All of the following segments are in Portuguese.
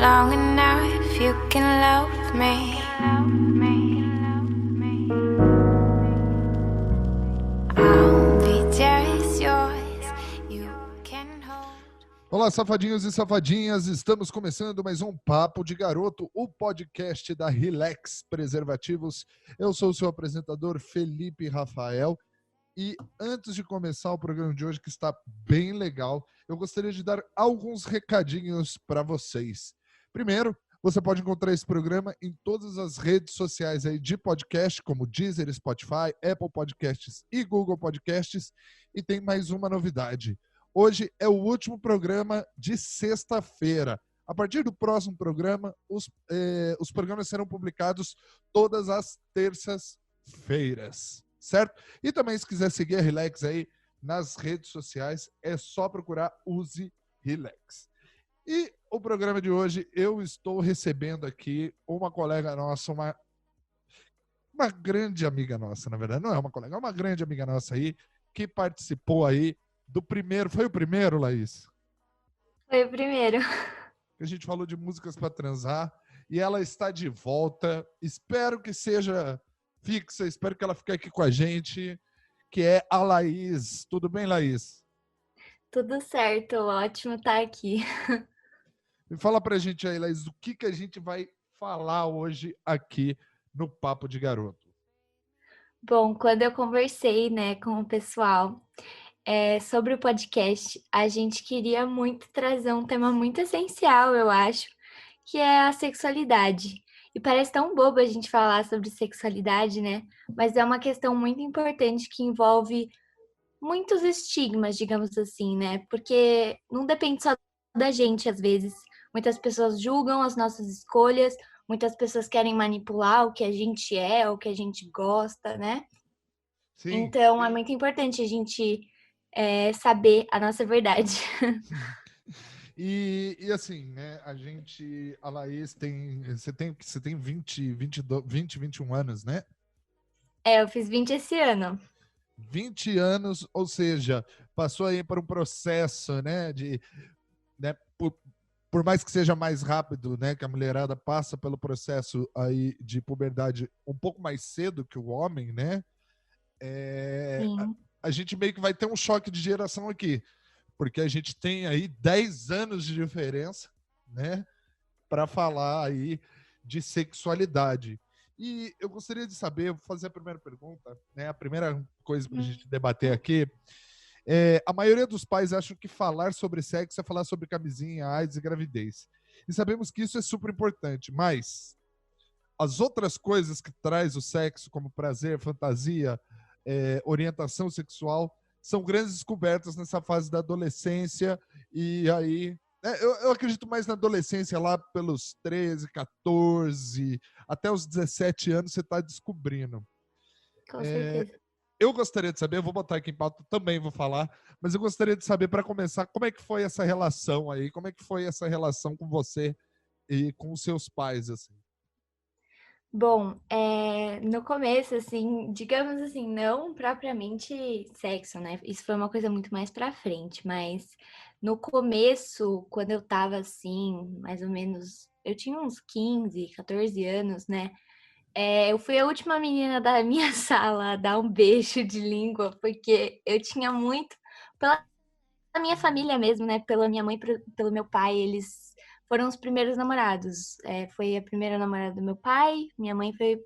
long enough, you can love me. I'll be just yours, you can hold. Olá, safadinhos e safadinhas, estamos começando mais um Papo de Garoto, o podcast da Relax Preservativos. Eu sou o seu apresentador, Felipe Rafael, e antes de começar o programa de hoje, que está bem legal, eu gostaria de dar alguns recadinhos para vocês. Primeiro, você pode encontrar esse programa em todas as redes sociais aí de podcast, como Deezer, Spotify, Apple Podcasts e Google Podcasts. E tem mais uma novidade. Hoje é o último programa de sexta-feira. A partir do próximo programa, os programas serão publicados todas as terças-feiras, certo? E também, se quiser seguir a Relax aí nas redes sociais, é só procurar Use Relax. E o programa de hoje, eu estou recebendo aqui uma colega nossa, uma grande amiga nossa, na verdade. Não é uma colega, é uma grande amiga nossa aí, que participou aí do primeiro. Foi o primeiro, Laís? Foi o primeiro. A gente falou de músicas para transar e ela está de volta. Espero que seja fixa, espero que ela fique aqui com a gente, que é a Laís. Tudo bem, Laís? Tudo certo, ótimo estar aqui. Me fala pra gente aí, Laís, o que a gente vai falar hoje aqui no Papo de Garoto. Bom, quando eu conversei, com o pessoal sobre o podcast, a gente queria muito trazer um tema muito essencial, eu acho, que é a sexualidade. E parece tão bobo a gente falar sobre sexualidade, né? Mas é uma questão muito importante que envolve muitos estigmas, digamos assim, né? Porque não depende só da gente, às vezes. Muitas pessoas julgam as nossas escolhas, muitas pessoas querem manipular o que a gente é, o que a gente gosta, né? Sim. Então, é muito importante a gente saber a nossa verdade. E assim, né, a Laís você tem 21 anos, né? Eu fiz 20 esse ano. 20 anos, ou seja, passou aí por um processo, né, né, por mais que seja mais rápido, né, que a mulherada passa pelo processo aí de puberdade um pouco mais cedo que o homem, né, Sim. a gente meio que vai ter um choque de geração aqui, porque a gente tem aí 10 anos de diferença, né, para falar aí de sexualidade. E eu gostaria de saber, vou fazer a primeira pergunta, né, a primeira coisa para a gente debater aqui. A maioria dos pais acham que falar sobre sexo é falar sobre camisinha, AIDS e gravidez. E sabemos que isso é super importante, mas as outras coisas que traz o sexo, como prazer, fantasia, orientação sexual, são grandes descobertas nessa fase da adolescência. E aí, eu acredito mais na adolescência, lá pelos 13, 14, até os 17 anos você está descobrindo. Com certeza. Eu gostaria de saber, eu vou botar aqui em pauta, também vou falar, mas eu gostaria de saber, para começar, como é que foi essa relação aí? Como é que foi essa relação com você e com os seus pais, assim? Bom, no começo, assim, digamos assim, não propriamente sexo, né? Isso foi uma coisa muito mais pra frente, mas no começo, quando eu tava assim, mais ou menos, eu tinha uns 15, 14 anos, né? Eu fui a última menina da minha sala a dar um beijo de língua, porque eu tinha muito, pela minha família mesmo, né? Pela minha mãe, pelo meu pai, eles foram os primeiros namorados. Foi a primeira namorada do meu pai, minha mãe foi.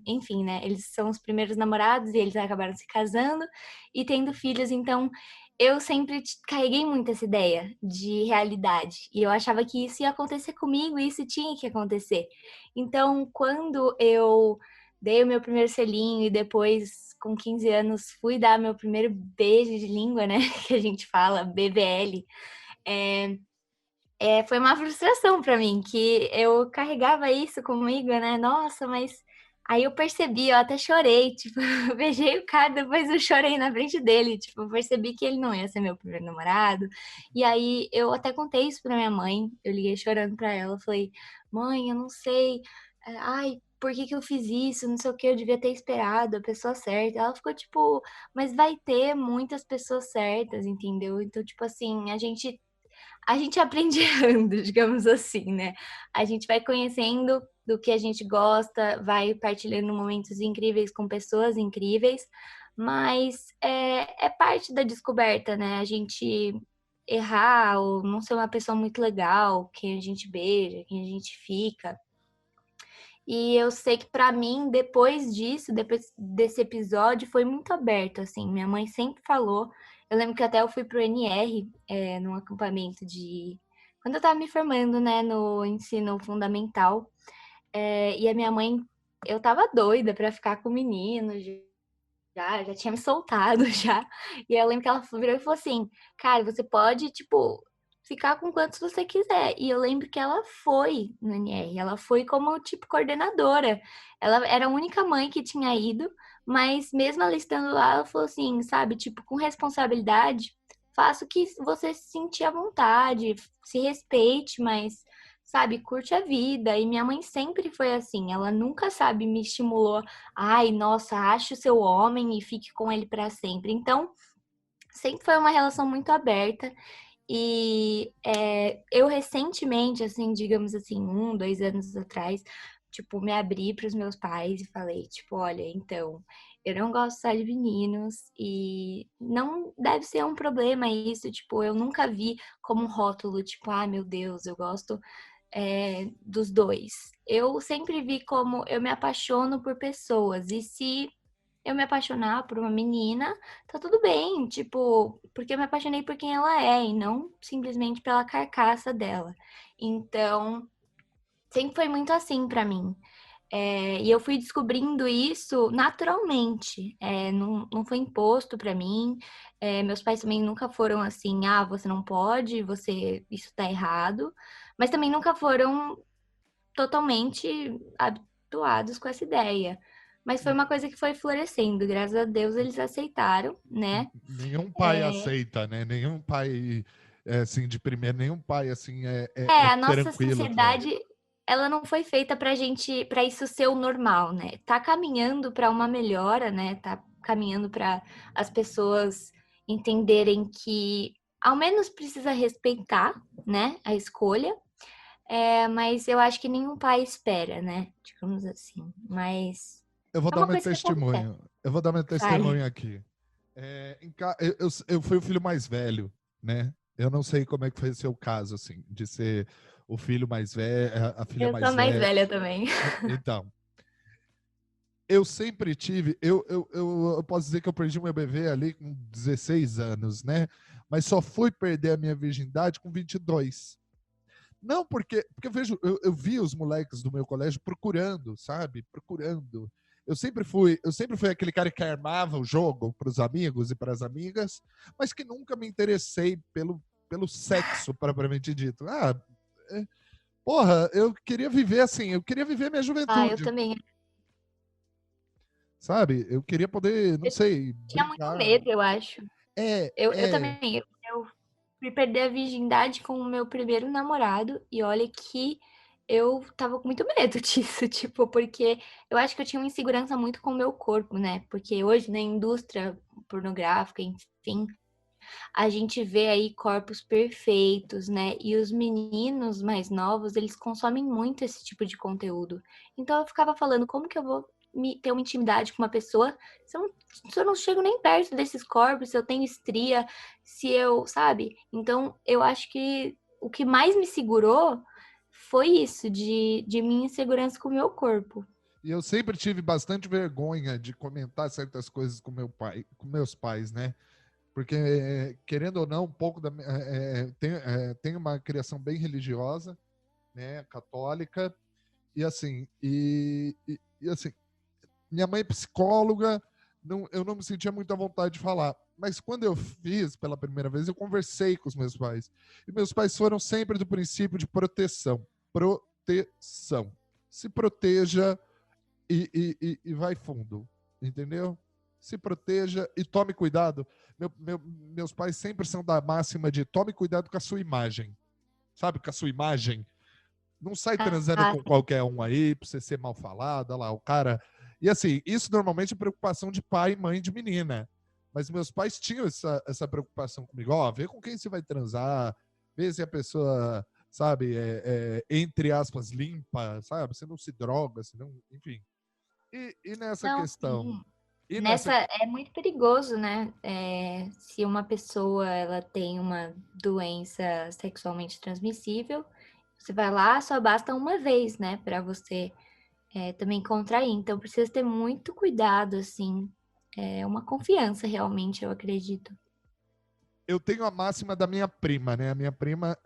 Enfim, né? Eles são os primeiros namorados e eles acabaram se casando e tendo filhos, então eu sempre carreguei muito essa ideia de realidade. E eu achava que isso ia acontecer comigo e isso tinha que acontecer. Então, quando eu dei o meu primeiro selinho e depois, com 15 anos, fui dar meu primeiro beijo de língua, né? Que a gente fala, BBL. Foi uma frustração pra mim, que eu carregava isso comigo, né? Nossa, mas aí eu percebi, eu até chorei, tipo, eu beijei o cara, depois eu chorei na frente dele, tipo, eu percebi que ele não ia ser meu primeiro namorado. E aí eu até contei isso pra minha mãe, eu liguei chorando pra ela, falei: "Mãe, eu não sei, ai, por que que eu fiz isso? Não sei o que, eu devia ter esperado a pessoa certa". Ela ficou tipo: "Mas vai ter muitas pessoas certas, entendeu? Então, tipo assim, a gente aprende errando, digamos assim, né? A gente vai conhecendo do que a gente gosta, vai partilhando momentos incríveis com pessoas incríveis, mas é parte da descoberta, né? A gente errar ou não ser uma pessoa muito legal, quem a gente beija, quem a gente fica. E eu sei que pra mim, depois disso, depois desse episódio, foi muito aberto, assim. Minha mãe sempre falou. Eu lembro que até eu fui pro NR, num acampamento de... Quando eu tava me formando, né, no ensino fundamental. E a minha mãe, eu tava doida pra ficar com o menino, já tinha me soltado já. E eu lembro que ela virou e falou assim, cara, você pode, tipo, ficar com quantos você quiser. E eu lembro que ela foi no NR, ela foi como, tipo, coordenadora. Ela era a única mãe que tinha ido, mas mesmo ela estando lá, ela falou assim, sabe, tipo, com responsabilidade, faça o que você se sentir à vontade, se respeite, mas sabe, curte a vida. E minha mãe sempre foi assim, ela nunca, sabe, me estimulou, ai, nossa, ache o seu homem e fique com ele para sempre. Então, sempre foi uma relação muito aberta. E eu recentemente, assim, digamos assim, 2 anos atrás, tipo, me abri para os meus pais e falei, tipo, olha, então, eu não gosto só de meninos e não deve ser um problema isso, tipo, eu nunca vi como um rótulo, tipo, ah, meu Deus, eu gosto dos dois. Eu sempre vi como eu me apaixono por pessoas. E se eu me apaixonar por uma menina, tá tudo bem. Tipo, porque eu me apaixonei por quem ela é e não simplesmente pela carcaça dela. Então, sempre foi muito assim pra mim. E eu fui descobrindo isso naturalmente, não foi imposto pra mim. Meus pais também nunca foram assim, ah, você não pode, isso tá errado. Mas também nunca foram totalmente habituados com essa ideia. Mas foi uma coisa que foi florescendo, graças a Deus eles aceitaram, né? Nenhum pai aceita, né? Nenhum pai, assim, de primeiro, nenhum pai, assim, é A nossa tranquilo que vai. sociedade, ela não foi feita pra gente, pra isso ser o normal, né? Tá caminhando pra uma melhora, né? Tá caminhando pra as pessoas entenderem que ao menos precisa respeitar, né, a escolha. Mas eu acho que nenhum pai espera, né? Digamos assim. Mas Eu vou é dar uma meu coisa que acontece. testemunho. Eu vou dar meu Fale. testemunho aqui. Eu fui o filho mais velho, né? Eu não sei como é que foi o seu caso, assim, de ser o filho mais velho, a filha Eu sou a mais mais velha. velha também. Então, eu sempre tive. Eu posso dizer que eu perdi meu bebê ali com 16 anos, né? Mas só fui perder a minha virgindade com 22. Não, porque eu vi os moleques do meu colégio procurando, sabe? Procurando. Eu sempre fui aquele cara que armava o jogo para os amigos e para as amigas, mas que nunca me interessei pelo sexo, propriamente dito. Porra, eu queria viver assim, eu queria viver minha Ah, eu juventude, também. sabe? Eu queria poder, não Eu sei, tinha muito brincar. medo, eu acho. É, Eu é. também. Eu fui perder a virgindade com o meu primeiro namorado. E olha que eu tava com muito medo disso, tipo, porque eu acho que eu tinha uma insegurança muito com o meu corpo, né? Porque hoje na indústria pornográfica, enfim, a gente vê aí corpos perfeitos, né? E os meninos mais novos, eles consomem muito esse tipo de conteúdo. Então eu ficava falando, como que eu vou ter uma intimidade com uma pessoa se eu não chego nem perto desses corpos, se eu tenho estria, se eu, sabe? Então eu acho que o que mais me segurou foi isso, de minha insegurança com o meu corpo. E eu sempre tive bastante vergonha de comentar certas coisas com meu pai, com meus pais, né? Porque, querendo ou não, um pouco tem uma criação bem religiosa, né, católica, e assim, e assim, minha mãe é psicóloga, eu não me sentia muito à vontade de falar, mas quando eu fiz pela primeira vez, eu conversei com os meus pais, e meus pais foram sempre do princípio de proteção, se proteja e vai fundo, entendeu? Se proteja e tome cuidado. Meus pais sempre são da máxima de tome cuidado com a sua imagem, sabe? Com a sua imagem. Não sai transando Ah, com qualquer um aí pra você ser mal falado, olha lá, o cara. E assim, isso normalmente é preocupação de pai e mãe de menina. Mas meus pais tinham essa preocupação comigo. Ó, vê com quem você vai transar, vê se a pessoa, sabe, entre aspas, limpa, sabe? Se não se droga, se não, enfim. E nessa Não, questão? sim. E nessa. Nessa é muito perigoso, né? Se uma pessoa ela tem uma doença sexualmente transmissível, você vai lá, só basta uma vez, né, para você também contrair. Então precisa ter muito cuidado, assim. É uma confiança, realmente, eu acredito. Eu tenho a máxima da minha prima, né? A minha prima,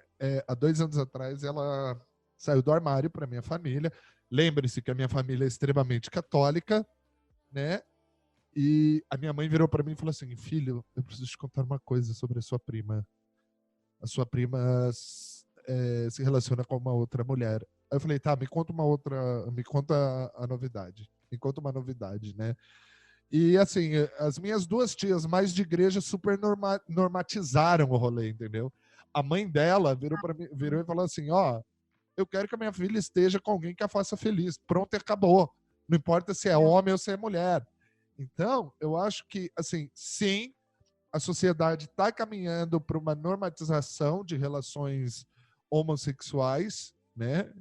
há 2 anos atrás, ela saiu do armário para minha família. Lembre-se que a minha família é extremamente católica, né? E a minha mãe virou para mim e falou assim: filho, eu preciso te contar uma coisa sobre a sua prima. A sua prima se relaciona com uma outra mulher. Aí eu falei: tá, me conta me conta a novidade. Me conta uma novidade, né? E assim, as minhas duas tias mais de igreja super normatizaram o rolê, entendeu? A mãe dela virou para mim, virou e falou assim: ó, eu quero que a minha filha esteja com alguém que a faça feliz. Pronto, e acabou. Não importa se é homem ou se é mulher. Então, eu acho que, assim, sim, a sociedade está caminhando para uma normatização de relações homossexuais, né?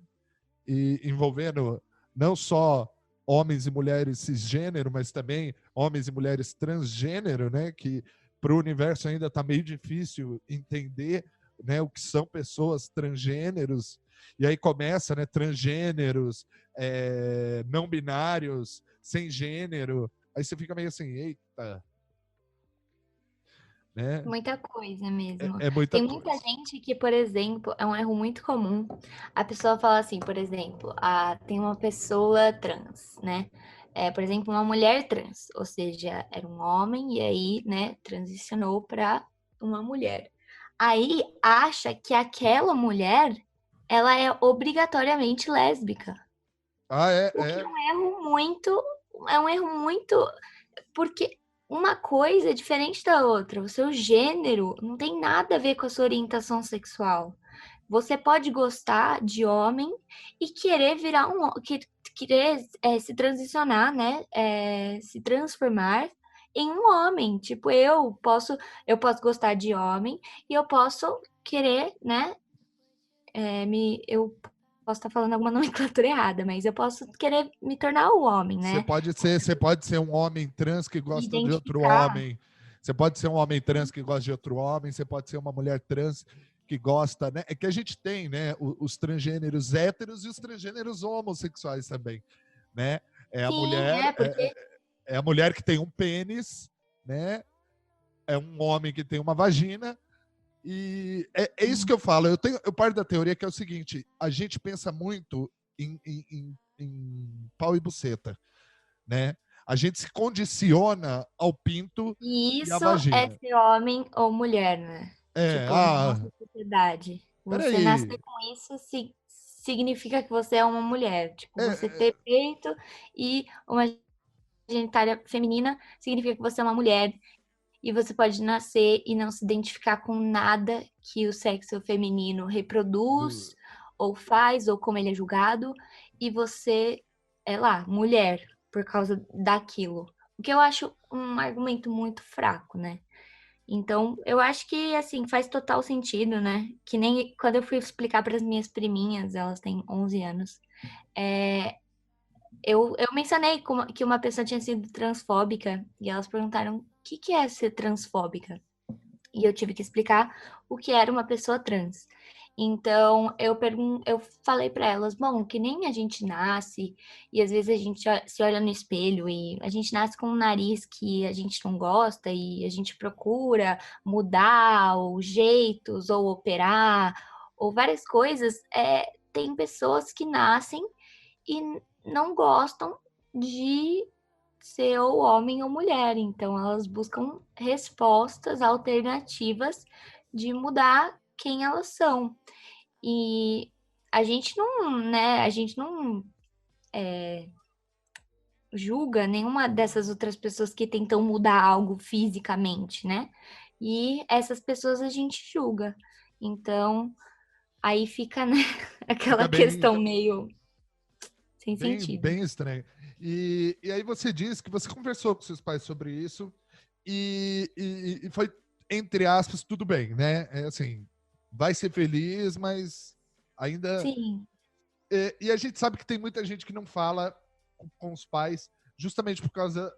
E envolvendo não só homens e mulheres cisgênero, mas também homens e mulheres transgênero, né? Que para o universo ainda está meio difícil entender, né, o que são pessoas transgêneros. E aí começa, né, transgêneros, não binários, sem gênero. Aí você fica meio assim, eita, né? Muita coisa mesmo. É muita Tem muita coisa. gente que, por exemplo, é um erro muito comum. A pessoa fala assim, por exemplo, tem uma pessoa trans, né? Por exemplo, uma mulher trans, ou seja, era um homem e aí, né, transicionou para uma mulher. Aí acha que aquela mulher, ela é obrigatoriamente lésbica. Ah, O que é um erro muito porque uma coisa é diferente da outra. O seu gênero não tem nada a ver com a sua orientação sexual. Você pode gostar de homem e querer virar querer se transicionar, né? Se transformar em um homem. Tipo, eu posso gostar de homem e eu posso querer, né? Eu posso estar falando alguma nomenclatura errada, mas eu posso querer me tornar o homem, né? Você pode ser um homem trans que gosta de outro Identificar. homem. Você pode ser um homem trans que gosta de outro homem. Você pode ser uma mulher trans que gosta, né? É que a gente tem, né, os transgêneros héteros e os transgêneros homossexuais também, né? É a Sim, mulher, porque é a mulher que tem um pênis, né? É um homem que tem uma vagina. E é isso que eu falo. Eu paro da teoria que é o seguinte: a gente pensa muito em pau e buceta, né? A gente se condiciona ao pinto e e à isso é vagina. ser homem ou mulher, né? É, Tipo, na nossa sociedade. Você nascer peraí. com isso significa que você é uma mulher. Tipo, você É, ter peito e uma genitália feminina significa que você é uma mulher. E você pode nascer e não se identificar com nada que o sexo feminino reproduz, ou faz, ou como ele é julgado, e você é lá, mulher, por causa daquilo. O que eu acho um argumento muito fraco, né? Então, eu acho que, assim, faz total sentido, né? Que nem quando eu fui explicar para as minhas priminhas, elas têm 11 anos, é, eu mencionei que uma pessoa tinha sido transfóbica e elas perguntaram o que é ser transfóbica. E eu tive que explicar o que era uma pessoa trans. Então, eu falei para elas, bom, que nem a gente nasce e às vezes a gente se olha no espelho e a gente nasce com um nariz que a gente não gosta e a gente procura mudar ou jeitos ou operar ou várias coisas. Tem pessoas que nascem e não gostam de ser ou homem ou mulher. Então, elas buscam respostas alternativas de mudar quem elas são. E a gente não julga nenhuma dessas outras pessoas que tentam mudar algo fisicamente, né? E essas pessoas a gente julga. Então, aí fica, né, aquela fica bem, questão meio sem bem, sentido. bem estranho. E aí você diz que você conversou com seus pais sobre isso e foi, entre aspas, tudo bem, né? É assim, vai ser feliz, mas ainda... Sim. E a gente sabe que tem muita gente que não fala com os pais justamente por causa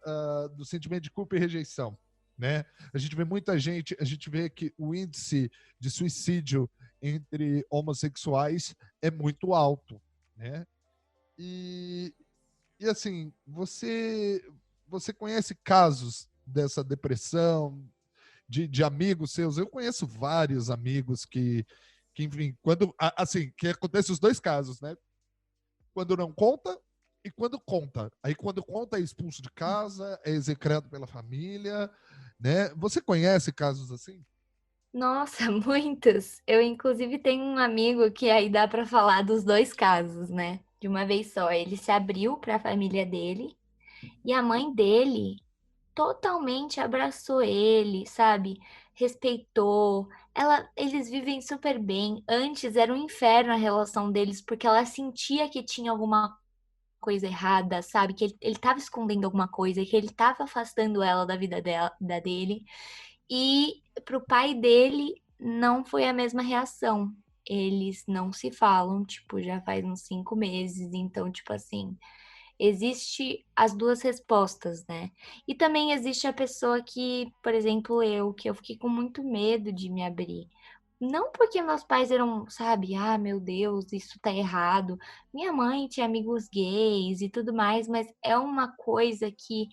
do sentimento de culpa e rejeição, né? A gente vê muita gente, a gente vê que o índice de suicídio entre homossexuais é muito alto, né? E assim, você conhece casos dessa depressão de amigos seus? Eu conheço vários amigos que enfim, quando assim, que acontece os dois casos, né? Quando não conta e quando conta. Aí quando conta é expulso de casa, é execrado pela família, né? Você conhece casos assim? Nossa, muitos. Eu, inclusive, tenho um amigo que aí dá para falar dos dois casos, né? De uma vez só. Ele se abriu para a família dele e a mãe dele totalmente abraçou ele, sabe? Respeitou. Eles vivem super bem. Antes era um inferno a relação deles, porque ela sentia que tinha alguma coisa errada, sabe? Que ele tava escondendo alguma coisa, que ele tava afastando ela da vida dela, da dele. E pro pai dele não foi a mesma reação. Eles não se falam, tipo, já faz uns 5 meses. Então, tipo assim, existe as duas respostas, né? E também existe a pessoa que, por exemplo, que eu fiquei com muito medo de me abrir. Não porque meus pais eram, sabe, ah, meu Deus, isso tá errado. Minha mãe tinha amigos gays e tudo mais, mas é uma coisa que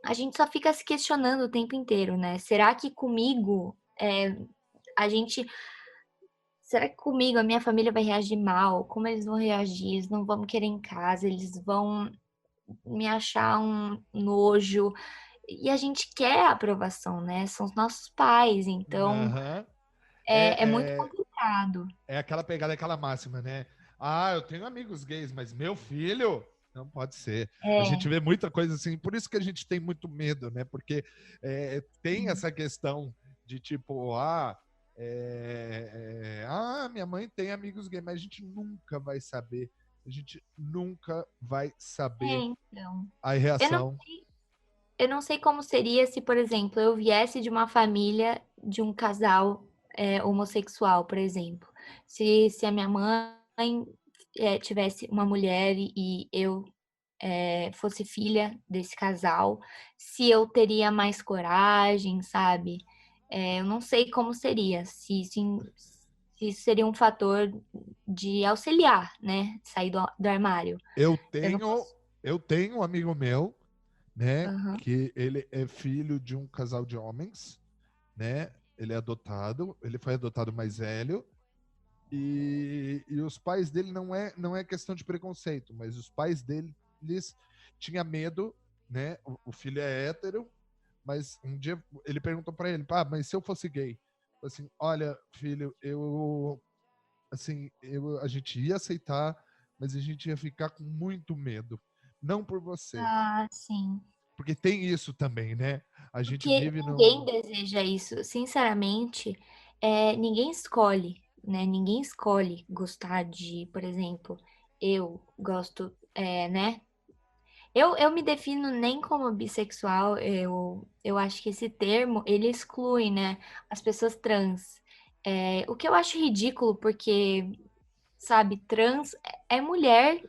a gente só fica se questionando o tempo inteiro, né? Será que comigo a gente. Será que comigo a minha família vai reagir mal? Como eles vão reagir? Eles não vão me querer em casa, eles vão me achar um nojo. E a gente quer a aprovação, né? São os nossos pais, então Aham. é muito complicado. É aquela pegada, aquela máxima, né? Ah, eu tenho amigos gays, mas meu filho não pode ser. A gente É, vê muita coisa assim, por isso que a gente tem muito medo, né? Porque tem essa questão de tipo, minha mãe tem amigos gays, mas a gente nunca vai saber. A gente nunca vai saber então. a Eu não, reação. eu não sei como seria se, por exemplo, eu viesse de uma família de um casal homossexual, por exemplo. Se a minha mãe tivesse uma mulher e eu fosse filha desse casal, se eu teria mais coragem, sabe? Eu não sei como seria, se isso seria um fator de auxiliar, né? Sair do armário. Eu Eu não tenho, posso. eu tenho um amigo meu, né? Aham. Que ele é filho de um casal de homens, né? Ele é adotado, ele foi adotado mais velho. E os pais dele não é questão de preconceito, mas os pais deles tinham medo, né? O filho é hétero, mas um dia ele perguntou para ele, pá, mas se eu fosse gay? Assim, olha, filho, a gente ia aceitar, mas a gente ia ficar com muito medo. Não por você, Ah, sim. porque tem isso também, né? A gente Porque vive ninguém num... deseja isso. Sinceramente, ninguém escolhe, né? Ninguém escolhe gostar de, por exemplo, eu gosto, né? Eu me defino nem como bissexual, eu acho que esse termo, ele exclui, né, as pessoas trans. O que eu acho ridículo, porque, sabe, trans é mulher.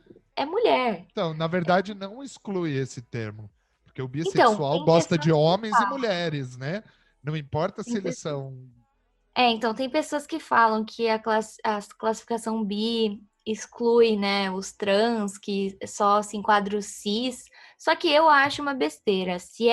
Então, na verdade, não exclui esse termo, porque o Então, bissexual tem gosta de pessoas que homens e falam. mulheres, né? Não importa se Tem eles pessoas são... então, tem pessoas que falam que a classificação bi exclui, né, os trans, que só se enquadra o cis. Só que eu acho uma besteira. Se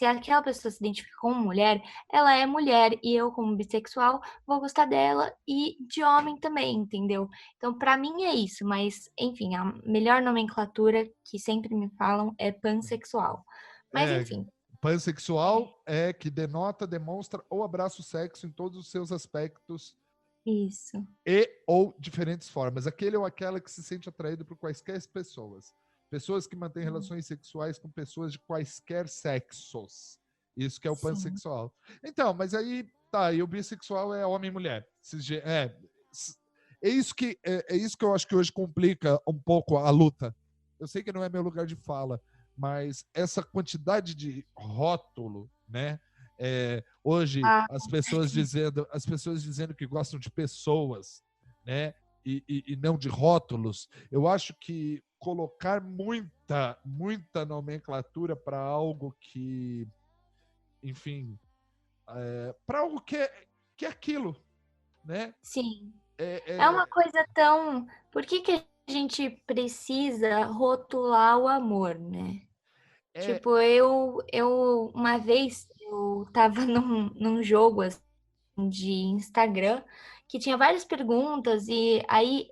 aquela pessoa se identifica como mulher, ela é mulher e eu, como bissexual, vou gostar dela e de homem também, entendeu? Então, pra mim é isso. Mas, enfim, a melhor nomenclatura que sempre me falam é pansexual. Mas, É, enfim, pansexual é que denota, demonstra ou abraça o sexo em todos os seus aspectos isso. e ou diferentes formas. Aquele ou aquela que se sente atraído por quaisquer pessoas. Pessoas que mantêm relações sexuais com pessoas de quaisquer sexos. Isso que é o Sim. pansexual. Então, mas aí, tá, e o bissexual é homem e mulher. É isso que eu acho que hoje complica um pouco a luta. Eu sei que não é meu lugar de fala, mas essa quantidade de rótulo, né? Hoje, Ah, as pessoas dizendo que gostam de pessoas, né? E não de rótulos. Eu acho que colocar muita nomenclatura para algo que, enfim, para algo que é aquilo, né? sim. É, É uma é, coisa tão. Por que que a gente precisa rotular o amor, né? é, Tipo, uma vez eu tava num jogo assim, de Instagram que tinha várias perguntas e aí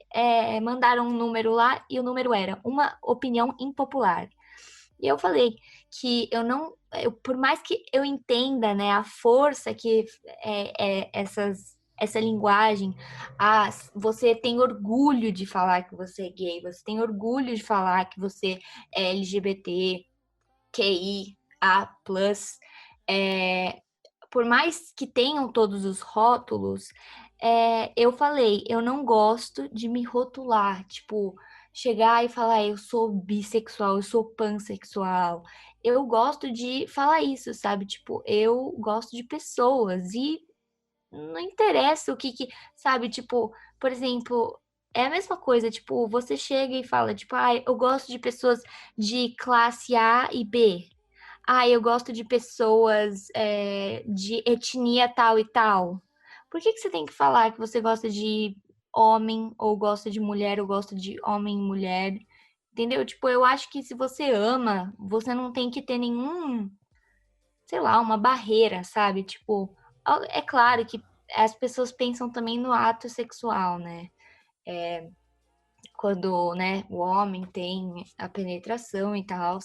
mandaram um número lá e o número era uma opinião impopular. E eu falei que eu não, por mais que eu entenda, né, a força que essa linguagem, você tem orgulho de falar que você é gay, você tem orgulho de falar que você é LGBT, QI, A+, é, por mais que tenham todos os rótulos, eu falei, eu não gosto de me rotular, tipo, chegar e falar, eu sou bissexual, eu sou pansexual. Eu gosto de falar isso, sabe? Tipo, eu gosto de pessoas e não interessa sabe? Tipo, por exemplo, é a mesma coisa, tipo, você chega e fala, tipo, eu gosto de pessoas de classe A e B. Eu gosto de pessoas de etnia tal e tal. Por que que você tem que falar que você gosta de homem, ou gosta de mulher, ou gosta de homem e mulher? Entendeu? Tipo, eu acho que se você ama, você não tem que ter nenhum, sei lá, uma barreira, sabe? Tipo, é claro que as pessoas pensam também no ato sexual, né? Quando, né, o homem tem a penetração e tal.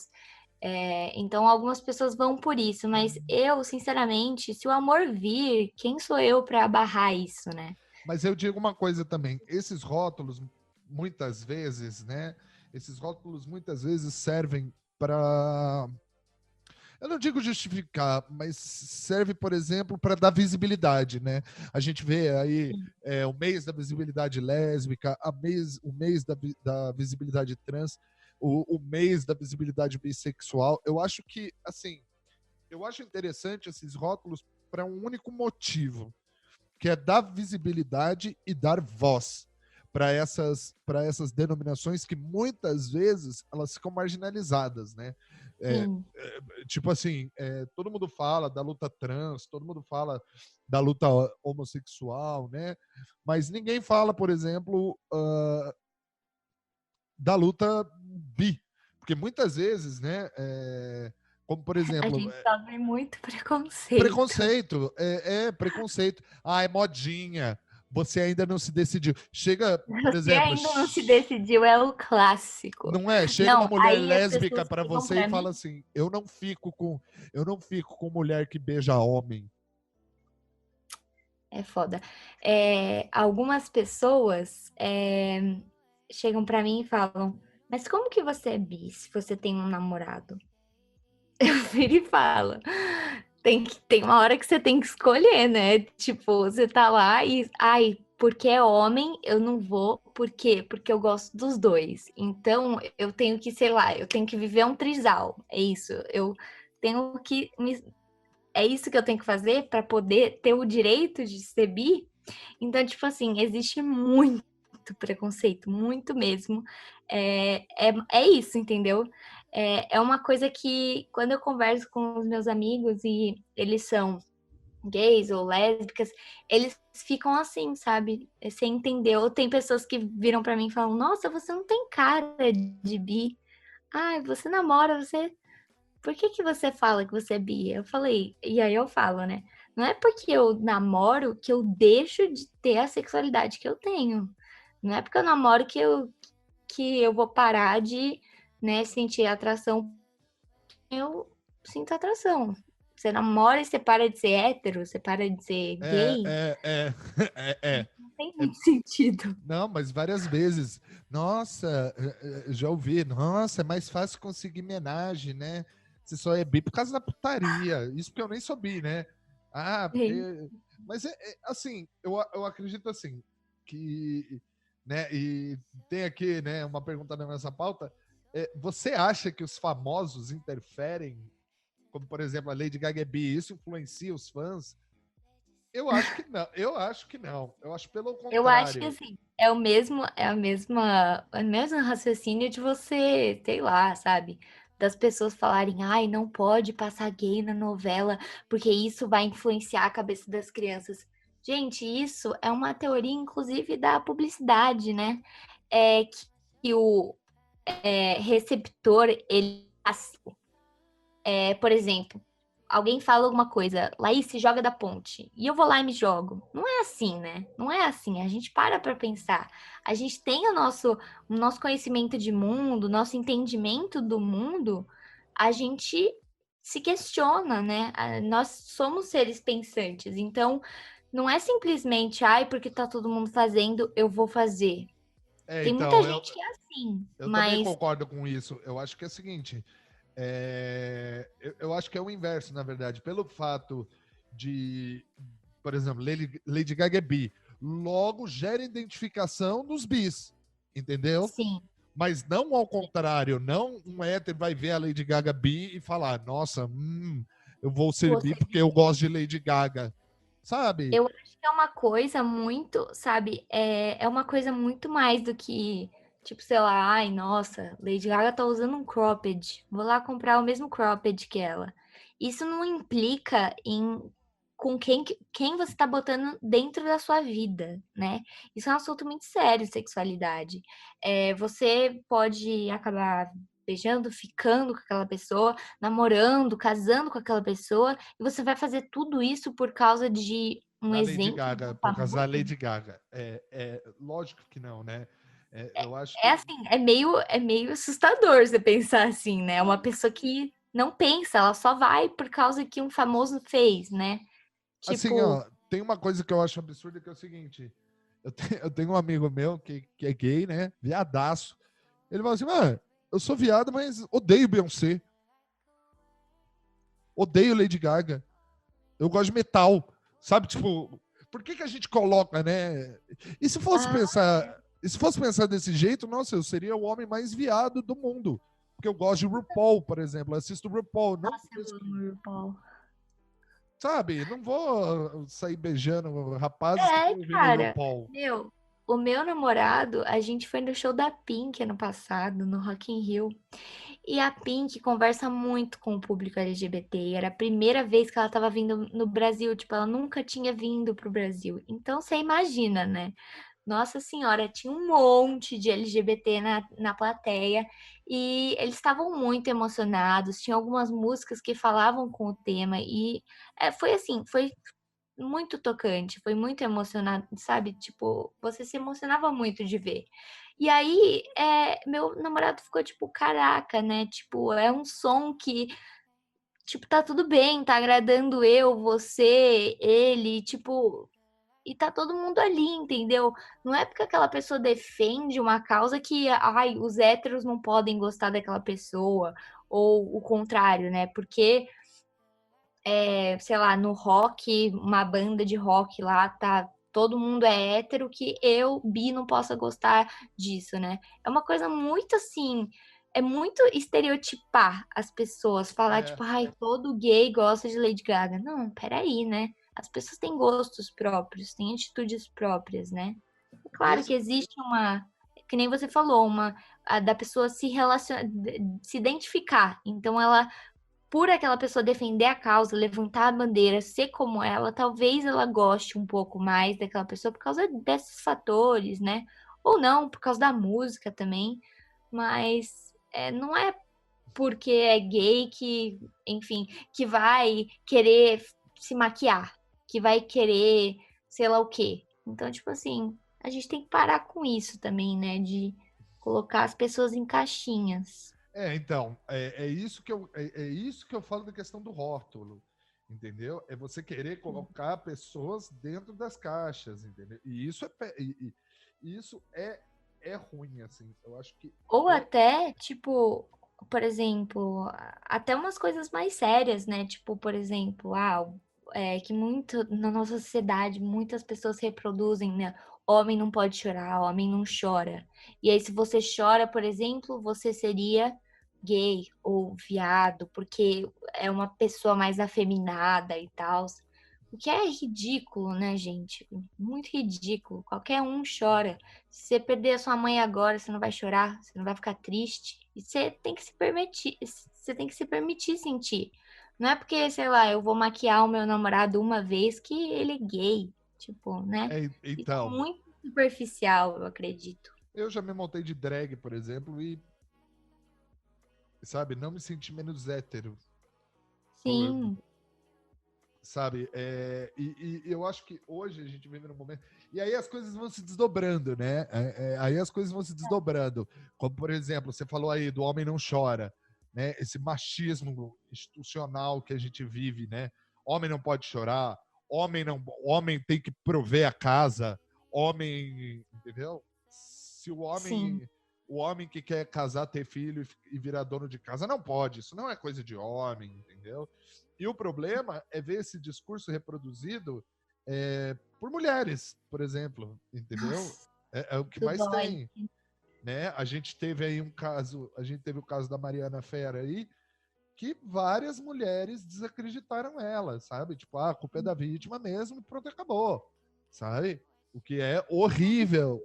Então, algumas pessoas vão por isso, mas eu, sinceramente, se o amor vir, quem sou eu para barrar isso, né? mas eu digo uma coisa também, esses rótulos, muitas vezes, né? Esses rótulos muitas vezes servem para, eu não digo justificar, mas serve, por exemplo, para dar visibilidade, né? A gente vê aí o mês da visibilidade lésbica, o mês da visibilidade trans, o mês da visibilidade bissexual. Eu acho que, assim, eu acho interessante esses rótulos para um único motivo, que é dar visibilidade e dar voz para essas denominações que muitas vezes elas ficam marginalizadas, né? É, Sim, tipo assim, todo mundo fala da luta trans, todo mundo fala da luta homossexual, né? Mas ninguém fala, por exemplo, da luta bi, porque muitas vezes, né? Como por a exemplo, gente sofre muito preconceito. preconceito, preconceito. É modinha. Você ainda não se decidiu. Chega, por Você exemplo, ainda não se decidiu, é o clássico. não é? Chega uma Não, mulher aí as lésbica pessoas para chegam você e para fala mim, assim: eu não fico com mulher que beija homem. é foda. Algumas pessoas chegam para mim e falam, mas como que você é bi se você tem um namorado? Eu viro e falo. Tem uma hora que você tem que escolher, né? Tipo, você tá lá e, porque é homem, eu não vou. Por quê? Porque eu gosto dos dois. Então, eu tenho que, sei lá, eu tenho que viver um trisal. É isso. Eu tenho que é isso que eu tenho que fazer para poder ter o direito de ser bi? Então, tipo assim, existe muito preconceito, muito mesmo. É isso, entendeu? É uma coisa que, quando eu converso com os meus amigos e eles são gays ou lésbicas, eles ficam assim, sabe? Sem entender. Ou tem pessoas que viram pra mim e falam: Nossa, você não tem cara de bi. Ai, você namora, você. Por que que você fala que você é bi? Eu falei, e aí eu falo, né? Não é porque eu namoro que eu deixo de ter a sexualidade que eu tenho. Não é porque eu namoro que eu vou parar de, né, sentir atração. Eu sinto atração. Você namora e você para de ser hétero, você para de ser É, gay. é, é, é, Não tem é. muito sentido. Não, mas várias vezes. Nossa, já ouvi. Nossa, é mais fácil conseguir homenagem, né? Você só é bi por causa da putaria. Isso porque eu nem sou bi, né? Sim. Porque. Mas assim, eu acredito assim, que. Né, e tem aqui, né, uma pergunta na nossa pauta. Você acha que os famosos interferem como por exemplo a Lady Gaga é bi, isso influencia os fãs? Eu acho que não. Eu acho que não. Eu acho pelo Eu acho que contrário. assim, é o mesmo raciocínio de você, sei lá, sabe? Das pessoas falarem, ai, não pode passar gay na novela, porque isso vai influenciar a cabeça das crianças. Gente, isso é uma teoria, inclusive, da publicidade, né? É que o receptor, ele, por exemplo, alguém fala alguma coisa, Laís, se joga da ponte, e eu vou lá e me jogo. Não é assim, né? Não é assim. A gente para pensar. A gente tem o nosso conhecimento de mundo, nosso entendimento do mundo, a gente se questiona, né? Nós somos seres pensantes. Então, não é simplesmente, ai, porque tá todo mundo fazendo, eu vou fazer. É, Tem muita então, gente que é assim, eu também mas concordo com isso. Eu acho que é o seguinte, eu acho que é o inverso, na verdade. Pelo fato de, por exemplo, Lady Gaga é bi, logo gera identificação dos bis, entendeu? sim. Mas não ao contrário, não um hétero vai ver a Lady Gaga bi e falar, nossa, eu vou ser bi Você porque eu gosto de Lady Gaga, sabe? Eu acho que é uma coisa muito, sabe, é uma coisa muito mais do que, tipo, sei lá, ai, nossa, Lady Gaga tá usando um cropped, vou lá comprar o mesmo cropped que ela. Isso não implica em com quem você tá botando dentro da sua vida, né? Isso é um assunto muito sério, sexualidade. Você pode acabar beijando, ficando com aquela pessoa, namorando, casando com aquela pessoa, e você vai fazer tudo isso por causa de um Da Lady exemplo de Gaga, um por causa da famoso? Lady Gaga. Lógico que não, né? Eu acho É que. assim, é meio assustador você pensar assim, né? É uma pessoa que não pensa, ela só vai por causa que um famoso fez, né? Assim, Tipo, ó, tem uma coisa que eu acho absurda que é o seguinte: eu tenho um amigo meu que é gay, né? Viadaço. Ele fala assim, mano, eu sou viado, mas odeio Beyoncé. Odeio Lady Gaga. Eu gosto de metal. Sabe, tipo, por que a gente coloca, né? E se fosse ah, pensar. E se fosse pensar desse jeito, nossa, eu seria o homem mais viado do mundo. Porque eu gosto de RuPaul, por exemplo. Eu assisto RuPaul, não nossa, por eu isso que. amo RuPaul. Sabe, não vou sair beijando rapazes que estão ouvindo Cara, RuPaul. o meu namorado, a gente foi no show da Pink ano passado, no Rock in Rio. E a Pink conversa muito com o público LGBT. E era a primeira vez que ela estava vindo no Brasil. Tipo, ela nunca tinha vindo pro Brasil. Então, você imagina, né? Nossa Senhora, tinha um monte de LGBT na plateia. E eles estavam muito emocionados. Tinha algumas músicas que falavam com o tema. E foi assim, foi muito tocante, foi muito emocionante, sabe? Tipo, você se emocionava muito de ver. E aí, meu namorado ficou tipo, caraca, né? Tipo, é um som que, tipo, tá tudo bem, tá agradando eu, você, ele, tipo, e tá todo mundo ali, entendeu? Não é porque aquela pessoa defende uma causa que, ai, os héteros não podem gostar daquela pessoa, ou o contrário, né? Porque sei lá, no rock, uma banda de rock lá, tá, todo mundo é hétero, que eu, bi, não possa gostar disso, né? É uma coisa muito assim, é muito estereotipar as pessoas, falar É, tipo, ai, todo gay gosta de Lady Gaga. Não, peraí, né? As pessoas têm gostos próprios, têm atitudes próprias, né? Claro que esse, existe que nem você falou, da pessoa se relacionar, se identificar. Então ela por aquela pessoa defender a causa, levantar a bandeira, ser como ela, talvez ela goste um pouco mais daquela pessoa por causa desses fatores, né? Ou não, por causa da música também. Mas não é porque é gay que, enfim, que vai querer se maquiar, que vai querer sei lá o quê. Então, tipo assim, a gente tem que parar com isso também, né? De colocar as pessoas em caixinhas. então, é isso que eu falo da questão do rótulo, entendeu? É você querer colocar pessoas dentro das caixas, entendeu? E isso isso é ruim, assim. Eu acho que Ou é, até, tipo, por exemplo, até umas coisas mais sérias, né? Tipo, por exemplo, que muito na nossa sociedade, muitas pessoas reproduzem, né? Homem não pode chorar, homem não chora. E aí, se você chora, por exemplo, você seria gay ou viado, porque é uma pessoa mais afeminada e tal. O que é ridículo, né, gente? Muito ridículo. Qualquer um chora. Se você perder a sua mãe agora, você não vai chorar, você não vai ficar triste. E você tem que se permitir, você tem que se permitir sentir. Não é porque, sei lá, eu vou maquiar o meu namorado uma vez que ele é gay. Tipo, né? Isso é Então, muito superficial, eu acredito. eu já me montei de drag, por exemplo, e, sabe, não me senti menos hétero. Sim, Sabe? E eu acho que hoje a gente vive num momento. E aí as coisas vão se desdobrando, né? Aí as coisas vão se desdobrando. Como, por exemplo, você falou aí do homem não chora, né? Esse machismo institucional que a gente vive, né? Homem não pode chorar, homem tem que prover a casa, homem, entendeu? Se sim. o homem que quer casar, ter filho e virar dono de casa não pode, isso não é coisa de homem, entendeu? E o problema é ver esse discurso reproduzido por mulheres, por exemplo, entendeu? Nossa, É o que isso mais dói. tem, né? A gente teve aí a gente teve o caso da Mariana Fera aí, que várias mulheres desacreditaram ela, sabe? Tipo, a culpa é da vítima mesmo e pronto, acabou, sabe? O que é horrível,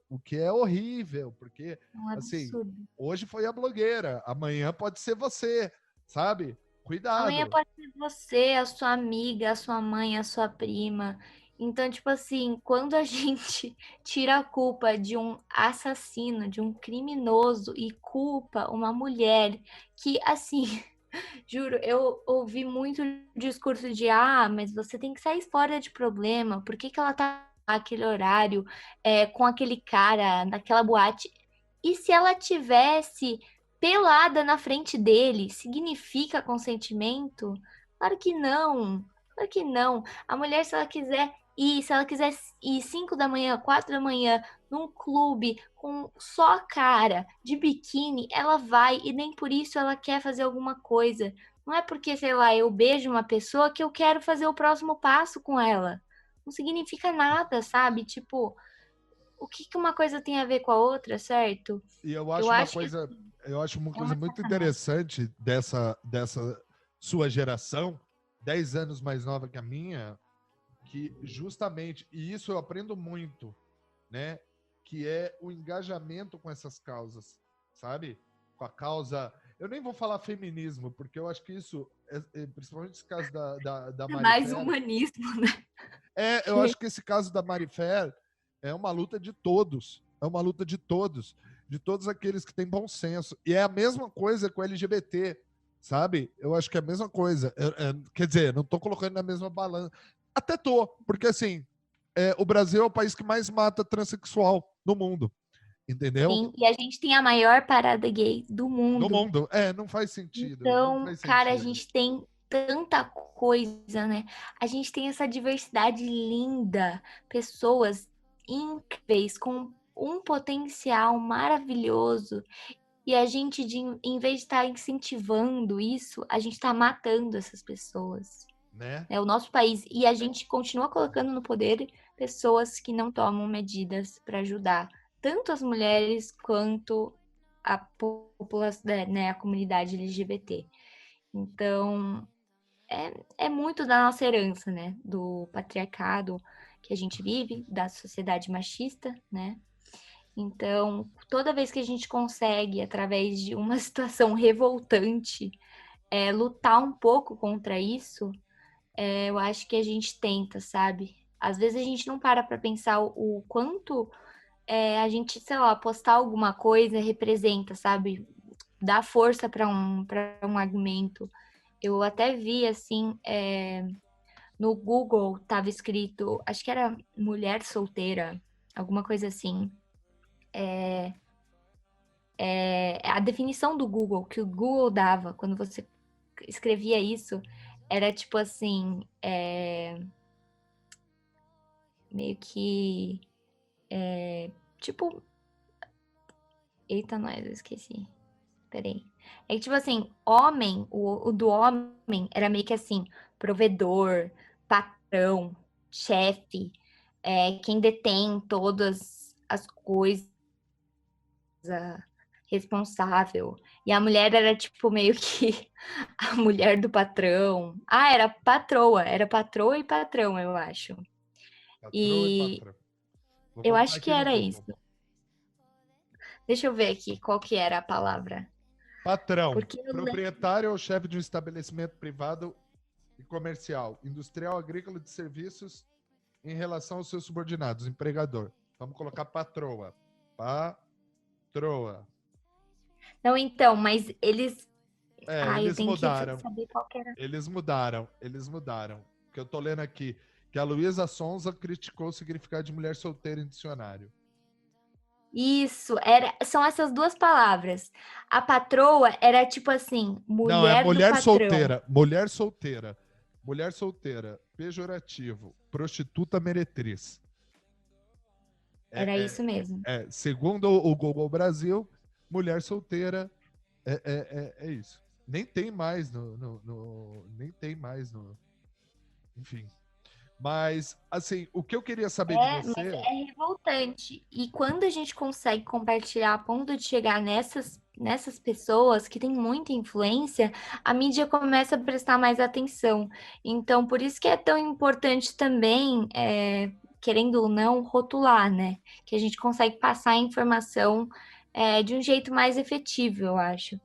porque, É um assim, absurdo. hoje foi a blogueira, amanhã pode ser você, sabe? Amanhã Cuidado. pode ser você, a sua amiga, a sua mãe, a sua prima. Então, tipo assim, quando a gente tira a culpa de um assassino, de um criminoso e culpa uma mulher que, assim, juro, eu ouvi muito discurso de mas você tem que sair fora de problema. Por que que ela tá naquele horário, com aquele cara, naquela boate? E se ela tivesse pelada na frente dele, significa consentimento? Claro que não. Claro que não. A mulher, se ela quiser ir, se ela quiser ir 5 da manhã, 4 da manhã, num clube com só a cara de biquíni, ela vai e nem por isso ela quer fazer alguma coisa. Não é porque, sei lá, eu beijo uma pessoa que eu quero fazer o próximo passo com ela. Não significa nada, sabe? Tipo, o que que uma coisa tem a ver com a outra, certo? E Eu acho que eu acho uma é coisa uma muito sacanagem. interessante dessa sua geração, 10 anos mais nova que a minha, que justamente, e isso eu aprendo muito, né? Que é o engajamento com essas causas, sabe? Com a causa. Eu nem vou falar feminismo, porque eu acho que isso, principalmente esse caso da É Mari mais Fer, humanismo, né? eu Que acho que esse caso da Mari Fer é uma luta de todos. É uma luta de todos aqueles que têm bom senso. E é a mesma coisa com o LGBT, sabe? Eu acho que é a mesma coisa. Quer dizer, não estou colocando na mesma balança. Até tô, porque assim, o Brasil é o país que mais mata transexual no mundo, entendeu? sim, e a gente tem a maior parada gay do No mundo. mundo. Não faz sentido. Não Então, faz cara, a sentido. gente tem tanta coisa, né? A gente tem essa diversidade linda, pessoas incríveis com um potencial maravilhoso. E a gente, em vez de estar incentivando isso, a gente está matando essas pessoas. Né? É o nosso país. E a gente continua colocando no poder pessoas que não tomam medidas para ajudar tanto as mulheres quanto a população, né, a comunidade LGBT. Então, é muito da nossa herança, né? Do patriarcado que a gente vive, da sociedade machista, né? Então, toda vez que a gente consegue, através de uma situação revoltante, lutar um pouco contra isso, eu acho que a gente tenta, sabe? Às vezes a gente não para pensar o quanto a gente, sei lá, postar alguma coisa representa, sabe? Dá força para um argumento. Eu até vi, assim, no Google tava escrito, acho que era mulher solteira, alguma coisa assim. A definição do Google, que o Google dava quando você escrevia isso, era tipo assim, meio que, tipo, eita, nós, eu esqueci. Peraí. É que, tipo assim, homem, o do homem era meio que assim, provedor, patrão, chefe, quem detém todas as coisas, responsável. E a mulher era, tipo, meio que a mulher do patrão. Ah, era patroa e patrão, eu acho. Patroa e E patrão. Vou eu colocar acho que aqui no era isso. Google. Deixa eu ver aqui qual que era a palavra. Patrão, Porque eu lembro. proprietário ou chefe de um estabelecimento privado e comercial, industrial, agrícola, de serviços em relação aos seus subordinados, empregador. Vamos colocar patroa. Patroa. Não, então, mas eles. Ai, eu Eles tenho que mudaram. saber qual que era. Eles mudaram. Que eu tô lendo aqui, que a Luísa Sonza criticou o significado de mulher solteira em dicionário. Isso, são essas duas palavras. A patroa era tipo assim, Não, é mulher do mulher patrão. solteira. Mulher solteira. Mulher solteira. Pejorativo. Prostituta meretriz. Era É, isso mesmo. segundo o Google Brasil, mulher solteira é isso. Nem tem mais nem tem mais no. Enfim. Mas, assim, o que eu queria saber de Mas você. é revoltante. E quando a gente consegue compartilhar a ponto de chegar nessas pessoas que têm muita influência, a mídia começa a prestar mais atenção. Então, por isso que é tão importante também, querendo ou não, rotular, né? Que a gente consegue passar a informação, de um jeito mais efetivo, eu acho.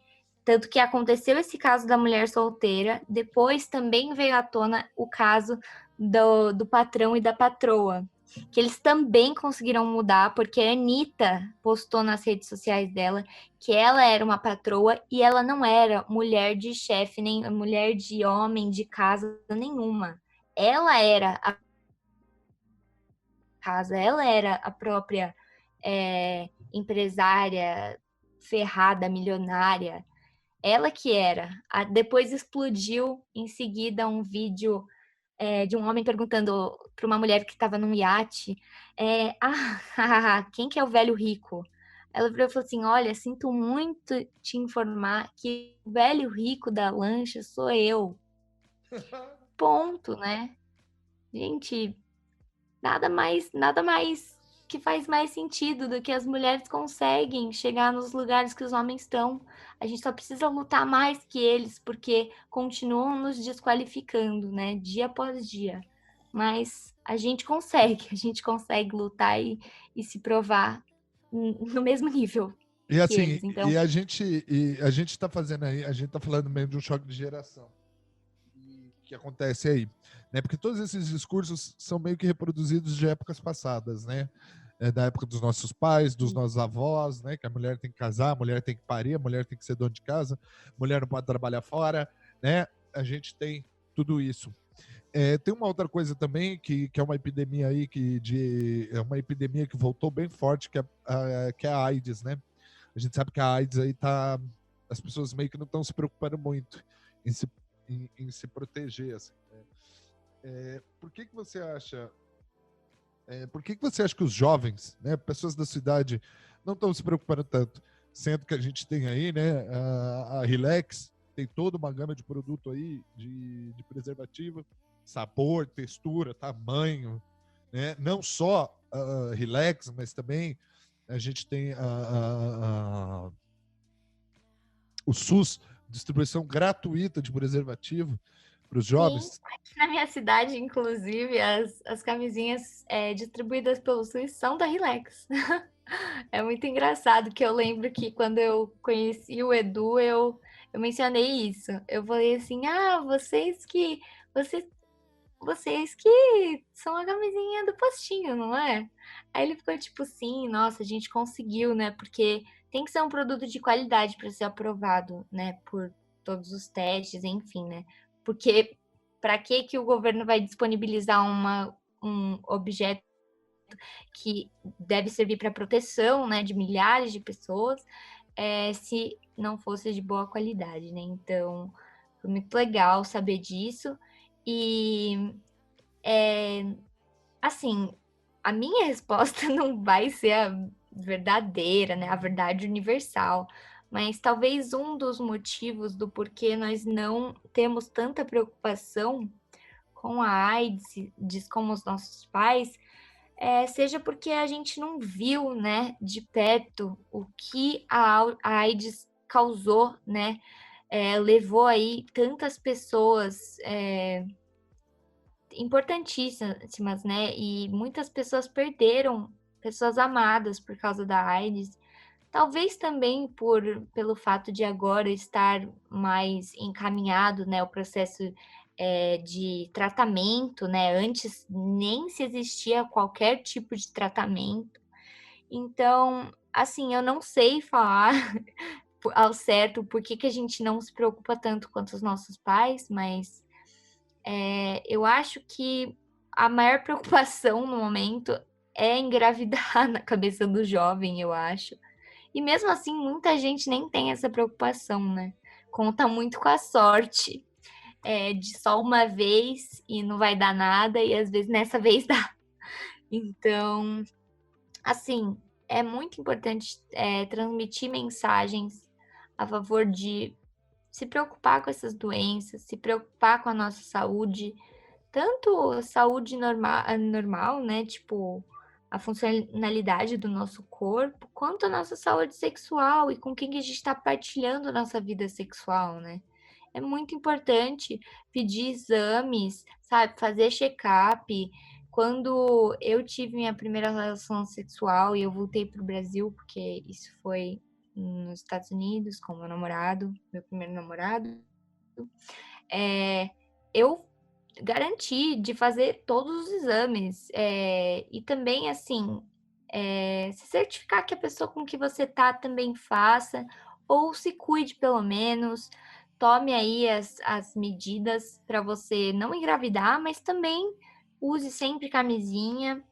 Tanto que aconteceu esse caso da mulher solteira, depois também veio à tona o caso do patrão e da patroa, que eles também conseguiram mudar, porque a Anitta postou nas redes sociais dela que ela era uma patroa e ela não era mulher de chefe, nem mulher de homem de casa nenhuma. Ela era a casa, ela era a própria empresária ferrada, milionária. Ela que era. Depois explodiu em seguida um vídeo de um homem perguntando para uma mulher que estava num iate: quem que é o velho rico? Ela virou e falou assim: olha, sinto muito te informar que o velho rico da lancha sou eu. Ponto, né? Gente, nada mais que faz mais sentido do que as mulheres conseguem chegar nos lugares que os homens estão. A gente só precisa lutar mais que eles, porque continuam nos desqualificando, né? Dia após dia. Mas a gente consegue lutar e se provar no mesmo nível E que assim, eles. Então, e a gente tá fazendo aí, a gente tá falando mesmo de um choque de geração que acontece aí, né? Porque todos esses discursos são meio que reproduzidos de épocas passadas, né? Da época dos nossos pais, dos nossos avós, né? Que a mulher tem que casar, a mulher tem que parir, a mulher tem que ser dona de casa, a mulher não pode trabalhar fora, né? A gente tem tudo isso. Tem uma outra coisa também que é uma epidemia aí é uma epidemia que voltou bem forte, que é a AIDS, né? A gente sabe que a AIDS aí tá, as pessoas meio que não estão se preocupando muito em se proteger, assim, né? Por que você acha? Por que você acha que os jovens, né, pessoas da cidade, não estão se preocupando tanto? Sendo que a gente tem aí, né, a Relax tem toda uma gama de produto aí de preservativo, sabor, textura, tamanho, né? Não só Relax, mas também a gente tem o SUS, distribuição gratuita de preservativo para os sim, jovens. aqui na minha cidade, inclusive, as camisinhas distribuídas pelo SUS são da Relax. É muito engraçado que eu lembro que quando eu conheci o Edu, eu mencionei isso. Eu falei assim: vocês, vocês que são a camisinha do postinho, não é? Aí ele ficou tipo, sim, nossa, a gente conseguiu, né? Porque tem que ser um produto de qualidade para ser aprovado, né? Por todos os testes, enfim, né? Porque para que o governo vai disponibilizar um objeto que deve servir para proteção, né, de milhares de pessoas, se não fosse de boa qualidade, né? Então, foi muito legal saber disso. E, assim, a minha resposta não vai ser a verdadeira, né? A verdade universal. Mas talvez um dos motivos do porquê nós não temos tanta preocupação com a AIDS, diz como os nossos pais, seja porque a gente não viu, né, de perto o que a AIDS causou, né, levou aí tantas pessoas importantíssimas, né, e muitas pessoas perderam pessoas amadas por causa da AIDS. Talvez também pelo fato de agora estar mais encaminhado, né, o processo de tratamento, né? Antes nem se existia qualquer tipo de tratamento. Então, assim, eu não sei falar ao certo por que a gente não se preocupa tanto quanto os nossos pais, mas eu acho que a maior preocupação no momento é engravidar na cabeça do jovem, eu acho. E mesmo assim, muita gente nem tem essa preocupação, né? Conta muito com a sorte, de só uma vez e não vai dar nada, e às vezes nessa vez dá. Então, assim, é muito importante transmitir mensagens a favor de se preocupar com essas doenças, se preocupar com a nossa saúde, tanto saúde normal, né? Tipo, a funcionalidade do nosso corpo, quanto a nossa saúde sexual e com quem que a gente está partilhando a nossa vida sexual, né? É muito importante pedir exames, sabe? Fazer check-up. Quando eu tive minha primeira relação sexual e eu voltei para o Brasil, porque isso foi nos Estados Unidos com meu namorado, meu primeiro namorado, eu garanti de fazer todos os exames. E também, assim, se certificar que a pessoa com que você tá também faça, ou se cuide pelo menos, tome aí as medidas para você não engravidar, mas também use sempre camisinha,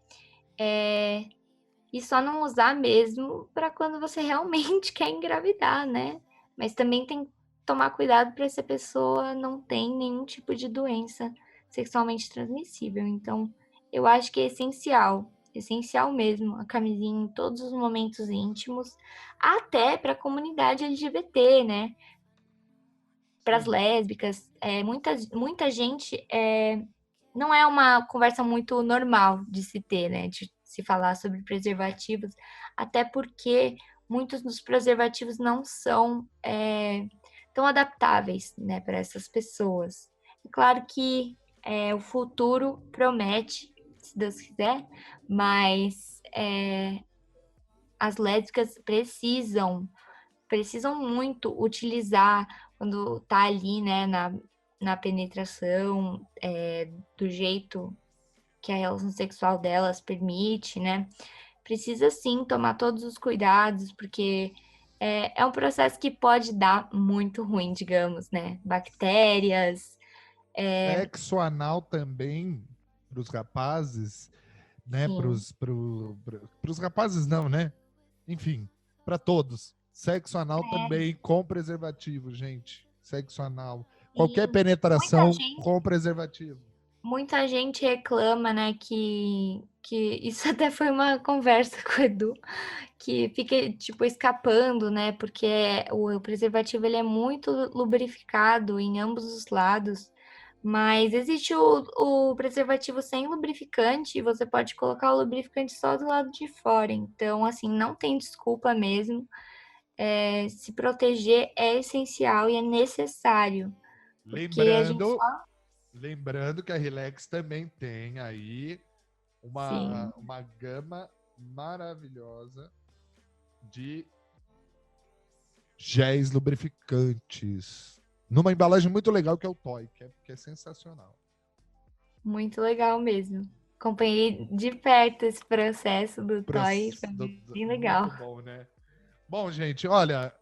e só não usar mesmo para quando você realmente quer engravidar, né? Mas também tem que tomar cuidado para essa pessoa não tem nenhum tipo de doença sexualmente transmissível. Então, eu acho que é essencial mesmo, a camisinha em todos os momentos íntimos, até para a comunidade LGBT, né? Para as lésbicas, muita gente não é uma conversa muito normal de se ter, né? De se falar sobre preservativos, até porque muitos dos preservativos não são tão adaptáveis, né, para essas pessoas. É claro que o futuro promete, se Deus quiser, mas as lésbicas precisam muito utilizar quando tá ali, né, na penetração, do jeito que a relação sexual delas permite, né? Precisa sim tomar todos os cuidados, porque é um processo que pode dar muito ruim, digamos, né? Bactérias. Sexo anal também para os rapazes, né? Para Sim. os rapazes não, né? Enfim, para todos. Sexo anal também com preservativo, gente. Sexo anal. Qualquer penetração com preservativo. Muita gente reclama, né, que isso até foi uma conversa com o Edu, que fica, tipo, escapando, né, porque o preservativo, ele é muito lubrificado em ambos os lados, mas existe o preservativo sem lubrificante, e você pode colocar o lubrificante só do lado de fora, então, assim, não tem desculpa mesmo, se proteger é essencial e é necessário, porque a gente Lembrando que a Relax também tem aí uma gama maravilhosa de géis lubrificantes. Numa embalagem muito legal que é o Toy, que é sensacional. Muito legal mesmo. Acompanhei de perto esse processo do Toy, foi bem legal. Muito bom, né? Bom, gente, olha,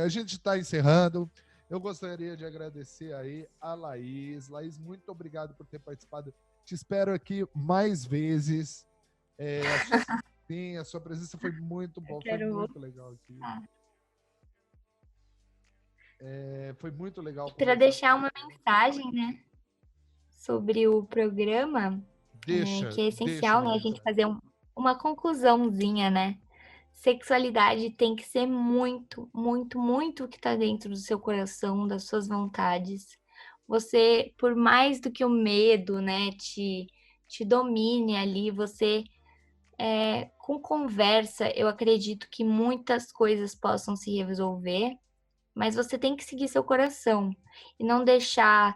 a gente está encerrando. Eu gostaria de agradecer aí a Laís. Laís, muito obrigado por ter participado. Te espero aqui mais vezes. Sim, a sua presença foi muito boa, foi muito legal aqui. Foi muito legal. Para deixar uma mensagem, né, sobre o programa, que é essencial, né, a gente fazer uma conclusãozinha, né? Sexualidade tem que ser muito, muito, muito o que está dentro do seu coração, das suas vontades. Você, por mais do que o medo, né, te domine ali, você Com conversa, eu acredito que muitas coisas possam se resolver, mas você tem que seguir seu coração e não deixar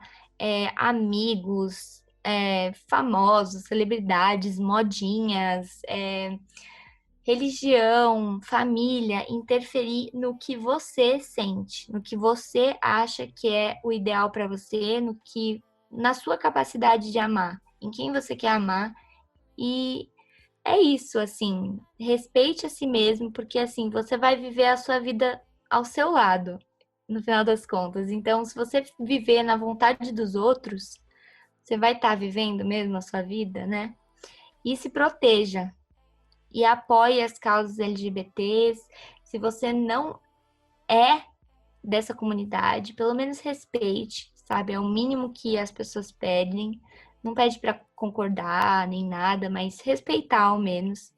amigos, famosos, celebridades, modinhas, religião, família interferir no que você sente, no que você acha que é o ideal para você, na sua capacidade de amar, em quem você quer amar. E é isso, assim, respeite a si mesmo, porque assim, você vai viver a sua vida ao seu lado, no final das contas. Então, se você viver na vontade dos outros, você vai estar vivendo mesmo a sua vida, né? E se proteja e apoie as causas LGBTs. Se você não é dessa comunidade, pelo menos respeite, sabe? É o mínimo que as pessoas pedem. Não pede para concordar nem nada, mas respeitar ao menos.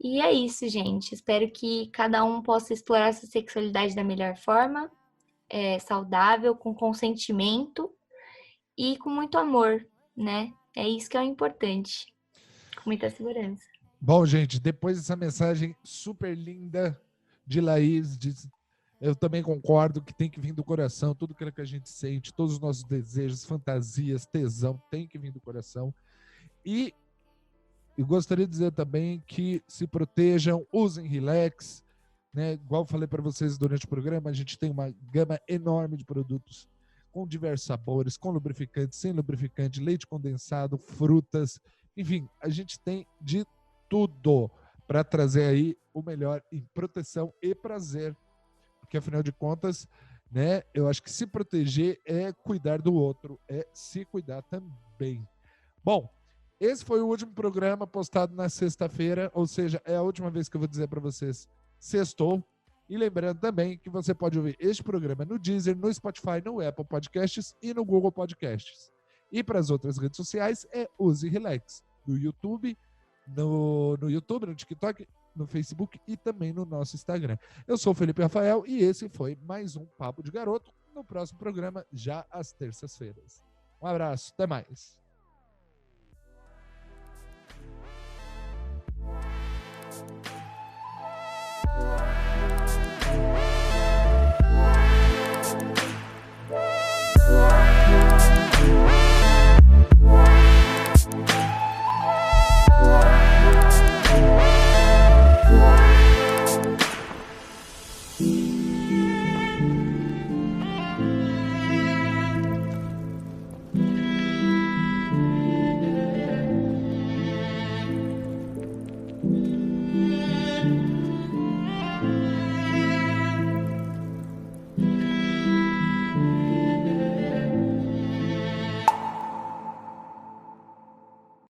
E é isso, gente. Espero que cada um possa explorar sua sexualidade da melhor forma, saudável, com consentimento e com muito amor, né? É isso que é o importante. Com muita segurança. Bom, gente, depois dessa mensagem super linda de Laís, eu também concordo que tem que vir do coração, tudo aquilo que a gente sente, todos os nossos desejos, fantasias, tesão, tem que vir do coração. E eu gostaria de dizer também que se protejam, usem relax, né? Igual eu falei para vocês durante o programa, a gente tem uma gama enorme de produtos com diversos sabores, com lubrificante, sem lubrificante, leite condensado, frutas, enfim, a gente tem de tudo para trazer aí o melhor em proteção e prazer, porque afinal de contas, né, eu acho que se proteger é cuidar do outro, é se cuidar também. Bom, esse foi o último programa postado na sexta-feira, ou seja, é a última vez que eu vou dizer para vocês sextou. E lembrando também que você pode ouvir este programa no Deezer, no Spotify, no Apple Podcasts e no Google Podcasts. E para as outras redes sociais é Use Relax, no YouTube, no YouTube, no TikTok, no Facebook e também no nosso Instagram. Eu sou o Felipe Rafael e esse foi mais um Papo de Garoto, no próximo programa, já às terças-feiras. Um abraço, até mais.